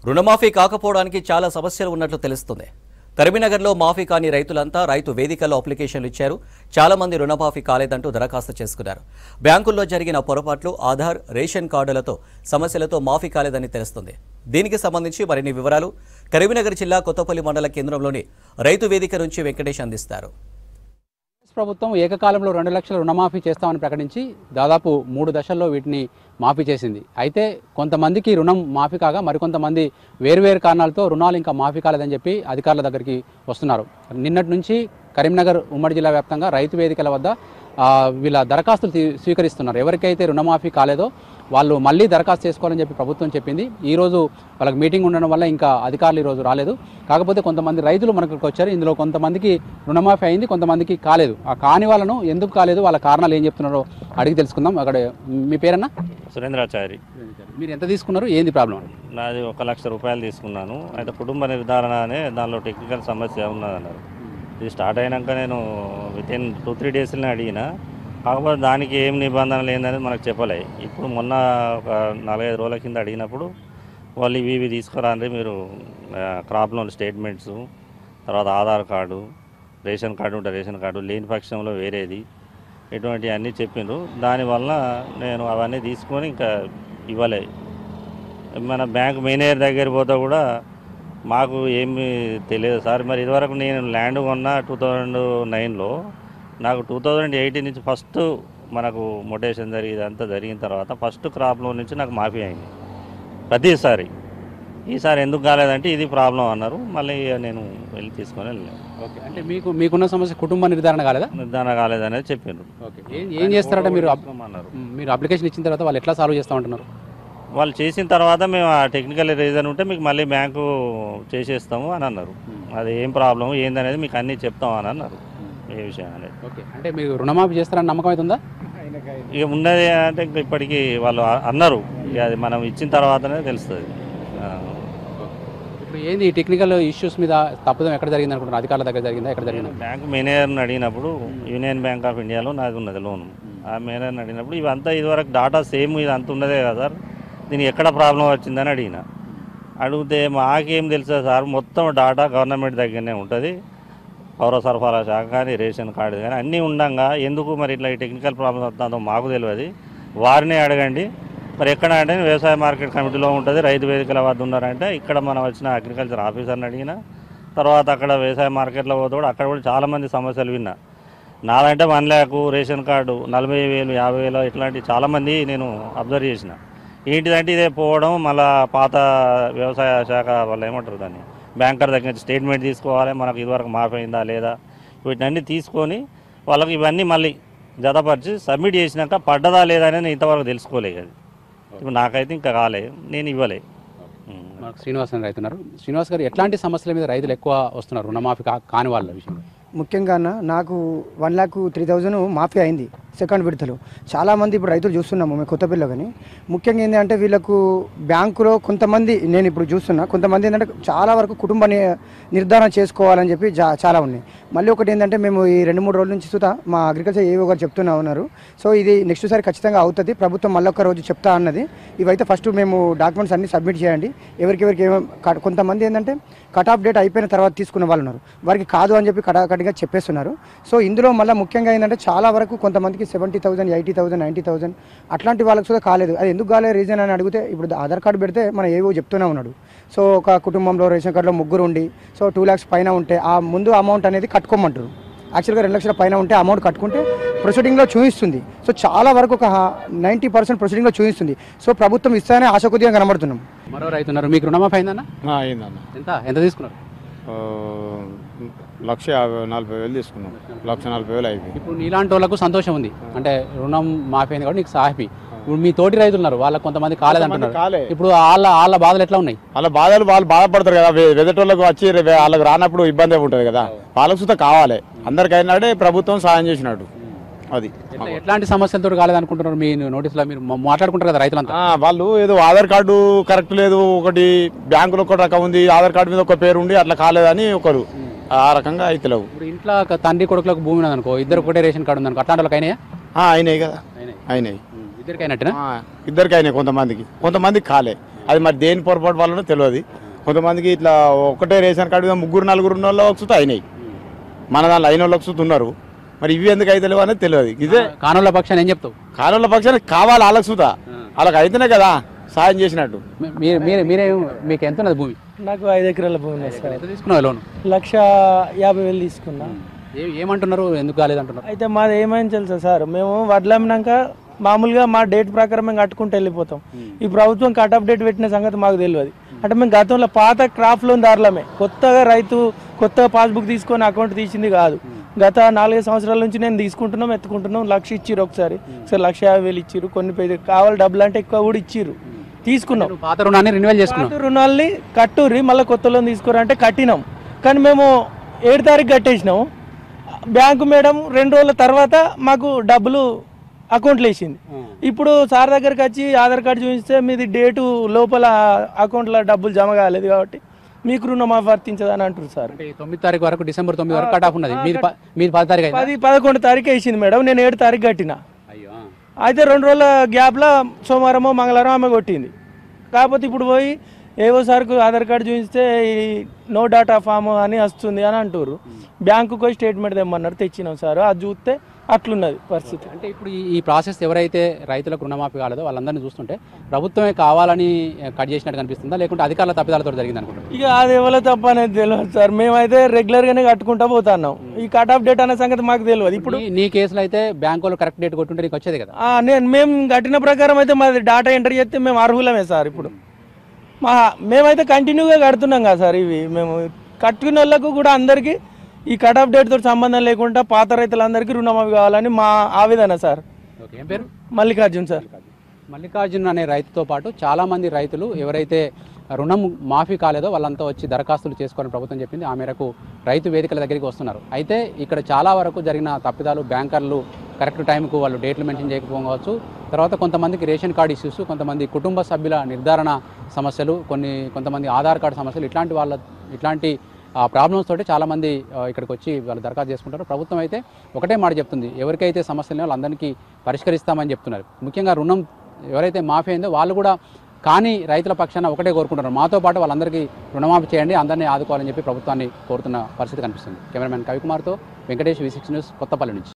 రుణమాఫీ కాకపోవడానికి చాలా సమస్యలు ఉన్నట్లు తెలుస్తుంది. కరీంనగర్లో మాఫీ కాని రైతులంతా రైతు వేదికల్లో అప్లికేషన్లు ఇచ్చారు. చాలా మంది రుణమాఫీ కాలేదంటూ దరఖాస్తు చేసుకున్నారు. బ్యాంకుల్లో జరిగిన పొరపాట్లు, ఆధార్, రేషన్ కార్డులతో సమస్యలతో మాఫీ కాలేదని తెలుస్తుంది. దీనికి సంబంధించి మరిన్ని వివరాలు కరీంనగర్ జిల్లా కొత్తపల్లి మండల కేంద్రంలోని రైతు వేదిక నుంచి వెంకటేష్ అందిస్తారు. ప్రభుత్వం ఏకకాలంలో 2 లక్షల రుణమాఫీ చేస్తామని ప్రకటించి దాదాపు 3 దశల్లో వీటిని మాఫీ చేసింది. అయితే కొంతమందికి రుణం మాఫీ కాగా మరికొంతమంది వేర్వేరు కారణాలతో రుణాలు ఇంకా మాఫీ కాలేదని చెప్పి అధికారుల దగ్గరికి వస్తున్నారు. నిన్నటి నుంచి కరీంనగర్ ఉమ్మడి జిల్లా వ్యాప్తంగా రైతు వేదికల వద్ద వీళ్ళ దరఖాస్తులు స్వీకరిస్తున్నారు. ఎవరికైతే రుణమాఫీ కాలేదో వాళ్ళు మళ్ళీ దరఖాస్తు చేసుకోవాలని చెప్పి ప్రభుత్వం చెప్పింది. ఈరోజు వాళ్ళకి మీటింగ్ ఉండడం వల్ల ఇంకా అధికారులు ఈరోజు రాలేదు. కాకపోతే కొంతమంది రైతులు మనకు వచ్చారు. ఇందులో కొంతమందికి రుణమాఫీ అయింది, కొంతమందికి కాలేదు. ఆ కాని వాళ్ళను ఎందుకు కాలేదు, వాళ్ళ కారణాలు ఏం చెప్తున్నారో అడిగి తెలుసుకుందాం. అక్కడ మీ పేరన్నా? సురేంద్రాచారి. మీరు ఎంత తీసుకున్నారు, ఏంది ప్రాబ్లం? నాది 1 లక్ష రూపాయలు తీసుకున్నాను. అయితే కుటుంబ నిర్ధారణ అనే దానిలో టెక్నికల్ సమస్య ఉన్నదన్నారు. ఇది స్టార్ట్ అయినాక నేను వితిన్ 2-3 డేస్లోనే అడిగిన. కాకపోతే దానికి ఏం నిబంధనలు ఏందనేది మనకు చెప్పలే. ఇప్పుడు మొన్న ఒక 4-5 రోజుల కింద అడిగినప్పుడు వాళ్ళు ఇవి తీసుకురాండి, మీరు క్రాప్ లోన్ స్టేట్మెంట్స్, తర్వాత ఆధార్ కార్డు, రేషన్ కార్డు ఉంటే రేషన్ కార్డు, లేని పక్షంలో వేరేది, ఇటువంటివన్నీ చెప్పిండ్రు. దానివల్ల నేను అవన్నీ తీసుకొని ఇంకా ఇవ్వలే. మన బ్యాంక్ మేనేజర్ దగ్గర పోతే కూడా మాకు ఏమీ తెలియదు సార్. మరి ఇదివరకు నేను ల్యాండ్ కొన్నా 2009లో, నాకు 2018 నుంచి ఫస్ట్ మనకు మొటేషన్ ఇదంతా జరిగిన తర్వాత ఫస్ట్ క్రాప్ లోన్ నుంచి నాకు మాఫీ అయింది ప్రతిసారి. ఈసారి ఎందుకు కాలేదంటే ఇది ప్రాబ్లం అన్నారు. మళ్ళీ నేను వెళ్ళి తీసుకొని వెళ్ళాను. ఓకే, అంటే మీకున్న సమస్య కుటుంబ నిర్ధారణ కాలేదా? నిర్ధారణ కాలేదనేది చెప్పిండ్రు. ఓకే, ఏం చేస్తారంటే మీరు అప్లికేషన్ ఇచ్చిన తర్వాత వాళ్ళు ఎట్లా సాల్వ్ చేస్తామంటున్నారు? వాళ్ళు చేసిన తర్వాత మేము ఆ టెక్నికల్ రీజన్ ఉంటే మీకు మళ్ళీ బ్యాంకు చేసేస్తాము అని అన్నారు. అది ఏం ప్రాబ్లం ఏందనేది మీకు అన్నీ చెప్తాము అని అన్నారు. ఏ విషయం అనేది. ఓకే, అంటే మీరు రుణమాఫీ చేస్తారని నమ్మకం అవుతుందా? ఇక ఉన్నది అంటే ఇంకా ఇప్పటికీ వాళ్ళు అన్నారు. ఇక అది మనం ఇచ్చిన తర్వాతనే తెలుస్తుంది. ఇప్పుడు ఏంది టెక్నికల్ ఇష్యూస్ మీద తప్పుదం ఎక్కడ జరిగింది అనుకుంటున్నారు? అధికారుల దగ్గర జరిగిందా, ఎక్కడ జరిగిందా? బ్యాంక్ మేనేజర్ని అడిగినప్పుడు, యూనియన్ బ్యాంక్ ఆఫ్ ఇండియాలో నాది ఉన్నది లోను. ఆ మేనేజర్ని అడిగినప్పుడు ఇవంతా ఇదివరకు డాటా సేమ్ ఇది అంత ఉన్నదే కదా సార్, దీనికి ఎక్కడ ప్రాబ్లం వచ్చిందని అడిగిన. అడిగితే మాకేం తెలుసా సార్, మొత్తం డాటా గవర్నమెంట్ దగ్గరనే ఉంటుంది. పౌర సరఫరా శాఖ కానీ, రేషన్ కార్డు కానీ అన్నీ ఉండగా ఎందుకు మరి ఇట్లా ఈ టెక్నికల్ ప్రాబ్లమ్ వస్తుందో మాకు తెలియదు, వారినే అడగండి. మరి ఎక్కడ అంటే వ్యవసాయ మార్కెట్ కమిటీలో ఉంటుంది, రైతు వేదికల వద్ద ఉన్నారంటే ఇక్కడ మనం వచ్చిన అగ్రికల్చర్ ఆఫీసర్ని అడిగిన. తర్వాత అక్కడ వ్యవసాయ మార్కెట్లో పోతే కూడా అక్కడ కూడా చాలామంది సమస్యలు విన్నా. నాదంటే 1 లక్ష, రేషన్ కార్డు 40,000, 50,000 ఇట్లాంటి చాలామంది నేను అబ్జర్వ్ చేసిన. ఏంటిదంటే ఇదే పోవడం, మళ్ళీ పాత వ్యవసాయ శాఖ వాళ్ళు ఏమంటారు దాన్ని, బ్యాంకర్ దగ్గర నుంచి స్టేట్మెంట్ తీసుకోవాలి, మనకు ఇదివరకు మాఫీ అయిందా లేదా, వీటిని తీసుకొని వాళ్ళకి ఇవన్నీ మళ్ళీ జతపరిచి సబ్మిట్ చేసినాక పడ్డదా లేదా అనేది ఇంతవరకు తెలుసుకోలేదు. అది ఇప్పుడు నాకైతే ఇంకా కాలే, నేను ఇవ్వలే. శ్రీనివాస్ అని రైతున్నారు. శ్రీనివాస్ గారు, ఎట్లాంటి సమస్యల మీద రైతులు ఎక్కువ వస్తున్నారు రుణమాఫీ కాని వాళ్ళ విషయంలో? ముఖ్యంగా నాకు 1,03,000 మాఫీ అయింది సెకండ్ విడతలు. చాలామంది ఇప్పుడు రైతులు చూస్తున్నాము మేము కొత్తపల్లిలో. కానీ ముఖ్యంగా ఏంటంటే వీళ్ళకు బ్యాంకులో కొంతమంది, నేను ఇప్పుడు చూస్తున్నా కొంతమంది ఏంటంటే చాలా వరకు కుటుంబ నిర్ధారణ చేసుకోవాలని చెప్పి చాలా ఉన్నాయి. మళ్ళీ ఒకటి ఏంటంటే మేము ఈ 2-3 రోజుల నుంచి చూద్దాం మా అగ్రికల్చర్ ఏవో గారు చెప్తున్నా ఉన్నారు. సో ఇది నెక్స్ట్ సారి ఖచ్చితంగా అవుతుంది, ప్రభుత్వం మళ్ళీ ఒక రోజు చెప్తా అన్నది. ఇవైతే ఫస్ట్ మేము డాక్యుమెంట్స్ అన్ని సబ్మిట్ చేయండి. ఎవరికి కొంతమంది ఏంటంటే కట్ ఆఫ్ డేట్ అయిపోయిన తర్వాత తీసుకున్న వాళ్ళు ఉన్నారు, వారికి కాదు అని చెప్పి కటిగా చెప్పేస్తున్నారు. సో ఇందులో మళ్ళీ ముఖ్యంగా ఏంటంటే చాలా వరకు కొంతమందికి 70,000, 80,000, 90,000 అట్లాంటి వాళ్ళకి కూడా కాలేదు. అది ఎందుకు కాలేదు రీజన్ అని అడిగితే, ఇప్పుడు ఆధార్ కార్డు పెడితే మన ఏవో చెప్తూనే ఉన్నాడు. సో ఒక కుటుంబంలో రేషన్ కార్డులో 3 ఉండి, సో 2 lakhs పైన ఉంటే ఆ ముందు అమౌంట్ అనేది కట్టుకోమంటారు. యాక్చువల్గా 2 లక్షల పైన ఉంటే అమౌంట్ కట్టుకుంటే ప్రొసీడింగ్లో చూపిస్తుంది. సో చాలా వరకు ఒక 90% ప్రొసీడింగ్లో చూపిస్తుంది. సో ప్రభుత్వం ఇస్తానే ఆశ కొద్దిగా కనబడుతున్నాం. మరో రైతున్నారు. మీకు రుణమాఫీ అయిందన్న? అయిందన్న. ఎంత తీసుకున్నారు? 1,40,000 తీసుకున్నాం. 1,40,000 అయిపోయింది. ఇప్పుడు నీలాంటి వాళ్ళకు సంతోషం ఉంది, అంటే రుణం మాఫీ అయింది కాబట్టి నీకు సాహి. ఇప్పుడు మీ తోటి రైతులు ఉన్నారు, వాళ్ళకి కొంతమంది కాలేదంటున్నారు. ఇప్పుడు వాళ్ళ బాధలు ఎట్లా ఉన్నాయి? వాళ్ళ బాధలు వాళ్ళు బాధపడతారు కదా, వెదటోళ్ళకు వచ్చి వాళ్ళకి రానప్పుడు ఇబ్బంది ఉంటుంది కదా, వాళ్ళకు సుతా కావాలి. అందరికైనాడే ప్రభుత్వం సాయం చేసినట్టు. అది ఎట్లాంటి సమస్యలతో కాలేదనుకుంటున్నారు? మీ నోటీసులో మీరు మాట్లాడుకుంటారు కదా రైతులంతా. వాళ్ళు ఏదో ఆధార్ కార్డు కరెక్ట్ లేదు, ఒకటి బ్యాంకులో ఒక రకం ఉంది, ఆధార్ కార్డు మీద ఒక పేరు ఉండి అట్లా కాలేదని ఒకరు ఆ రకంగా అయితే లేవు. ఇప్పుడు ఇంట్లో తండ్రి కొడుకులకు భూమి ఉన్నదనుకో, ఇద్దరు ఒకటే రేషన్ కార్డు ఉందనుకో, అట్లాంటి వాళ్ళకి అయినాయా? అయినాయి కదా, అయినాయి. ఇద్దరికైనట్టేనా? ఇద్దరికి అయినాయి, కొంతమందికి కాలే. అది మరి దేని పొరపాటు వల్లనో తెలియదు. కొంతమందికి ఇట్లా ఒకటే రేషన్ కార్డు మీద 3-4 ఉన్న వాళ్ళకి సుత అయినాయి, మన దాంట్లో అయిన వాళ్ళకి సుత ఉన్నారు. మరి ఇవి ఎందుకు అయితే లేవు అనేది తెలియదు. ఇదే కానూళ్ళ పక్షాన్ని ఏం చెప్తావు? కాలంలో పక్షానికి కావాలి వాళ్ళకి సుత, వాళ్ళకి అయితేనే కదా సాయం చేసినట్టు. మీరే మీకు ఎంత ఉన్నది భూమి? నాకు 5 ఎకరాల భూమి ఉంది సార్. ఎంత తీసుకున్నావు లోన్? 1,50,000 తీసుకున్నా. ఏమంటున్నారు, ఎందుకు కాలేదంటున్నారు? అయితే మాది ఏమైంది తెలుసా సార్, మేము వడ్లు అమ్మినాక మామూలుగా మా డేట్ ప్రకారం మేము కట్టుకుంటూ వెళ్ళిపోతాం. ఈ ప్రభుత్వం కట్ ఆఫ్ డేట్ పెట్టిన సంగతి మాకు తెలియదు. అంటే మేము గతంలో పాత క్రాప్ లోన్ దారులమే, కొత్తగా రైతు కొత్తగా పాస్బుక్ తీసుకొని అకౌంట్ తీసింది కాదు. గత 4 సంవత్సరాల నుంచి నేను తీసుకుంటున్నాం, ఎత్తుకుంటున్నాం. 1,00,000 ఇచ్చిర్రు, ఒకసారి 1,50,000 ఇచ్చిర్రు. కొన్ని కావాలి డబ్బులు అంటే ఎక్కువ కూడా ఇచ్చిర్రు, తీసుకున్నాం. పాత రుణాన్ని రెన్యువల్ చేసుకున్నాం. పాత రుణాలని కట్టుర్రి, మళ్ళీ కొత్త లోన్ తీసుకోరంటే కట్టినాం. కానీ మేము 7 తారీఖు కట్టేసినాం. బ్యాంకు మేడం 2 రోజుల తర్వాత మాకు డబ్బులు అకౌంట్లో వేసింది. ఇప్పుడు సార్ దగ్గరికి వచ్చి ఆధార్ కార్డు చూపిస్తే మీది డేటు లోపల అకౌంట్లో డబ్బులు జమ కాలేదు కాబట్టి మీకు రుణమాఫీ వర్తించదని అంటారు సార్. 9 తారీఖు వరకు, డిసెంబర్ 9 వరకు కట్ ఆఫ్ ఉన్నది. మీది 10 తారీఖు 11 తారీఖు వేసింది మేడం. నేను 7 తారీఖు కట్టిన. అయితే 2 రోజుల గ్యాప్లో సోమవారమో మంగళవారం ఆమె కొట్టింది. కాకపోతే ఇప్పుడు పోయి ఏవో సార్కు ఆధార్ కార్డు చూపిస్తే నో డాటా ఫామ్ అని వస్తుంది అని అంటారు. బ్యాంకుకి పోయి స్టేట్మెంట్ తెమ్మన్నారు, తెచ్చినాం సార్. అది చూస్తే అట్లున్నది పరిస్థితి. అంటే ఇప్పుడు ఈ ప్రాసెస్ ఎవరైతే రైతులకు రుణమాఫీ కాలేదో వాళ్ళందరినీ చూస్తుంటే ప్రభుత్వమే కావాలని కట్ చేసినట్టు కనిపిస్తుందా, లేకుంటే అధికారుల తప్పిదాలతో జరిగింది అనుకుంటారు? ఇక అది ఎవరో తప్ప అనేది తెలియదు సార్. మేమైతే రెగ్యులర్గానే కట్టుకుంటా పోతున్నాం. ఈ కట్ ఆఫ్ డేట్ అనే సంగతి మాకు తెలియదు. ఇప్పుడు నీ కేసులో అయితే బ్యాంకులో కరెక్ట్ డేట్ కొట్టుంటే నీకు వచ్చేది కదా. మేము కట్టిన ప్రకారం అయితే మాది డాటా ఎంటర్ చేస్తే మేము అర్హులమే సార్. ఇప్పుడు మేమైతే కంటిన్యూగా కడుతున్నాం కదా సార్. ఇవి మేము కట్టుకున్న వాళ్ళకు కూడా అందరికీ ఈ కట్ ఆఫ్ డేట్ తోటి సంబంధం లేకుండా పాత రైతులందరికీ రుణమాఫీ కావాలని మా ఆవేదన సార్. ఏం పేరు? మల్లికార్జున్ సార్. మల్లికార్జున్ అనే రైతుతో పాటు చాలామంది రైతులు ఎవరైతే రుణం మాఫీ కాలేదో వాళ్ళంతా వచ్చి దరఖాస్తులు చేసుకోవాలని ప్రభుత్వం చెప్పింది. ఆ మేరకు రైతు వేదికల దగ్గరికి వస్తున్నారు. అయితే ఇక్కడ చాలా వరకు జరిగిన తప్పిదాలు, బ్యాంకర్లు కరెక్ట్ టైంకు వాళ్ళు డేట్లు మెన్షన్ చేయకపోవచ్చు. తర్వాత కొంతమందికి రేషన్ కార్డు ఇష్యూస్, కొంతమంది కుటుంబ సభ్యుల నిర్ధారణ సమస్యలు, కొంతమంది ఆధార్ కార్డు సమస్యలు, ఇట్లాంటి ప్రాబ్లమ్స్ తోటి చాలామంది ఇక్కడికి వచ్చి వాళ్ళు దరఖాస్తు చేసుకుంటారు. ప్రభుత్వం అయితే ఒకటే మాట చెప్తుంది, ఎవరికైతే సమస్యలు ఉన్నాయో వాళ్ళందరికీ పరిష్కరిస్తామని చెప్తున్నారు. ముఖ్యంగా రుణం ఎవరైతే మాఫీ అయిందో వాళ్ళు కూడా కానీ రైతుల పక్షాన ఒకటే కోరుకుంటున్నారు, మాతో పాటు వాళ్ళందరికీ రుణమాఫీ చేయండి, అందరినీ ఆదుకోవాలని చెప్పి ప్రభుత్వాన్ని కోరుతున్న పరిస్థితి కనిపిస్తుంది. కెమెరామెన్ కవికుమార్తో వెంకటేష్, V6 న్యూస్, కొత్తపల్లి నుంచి.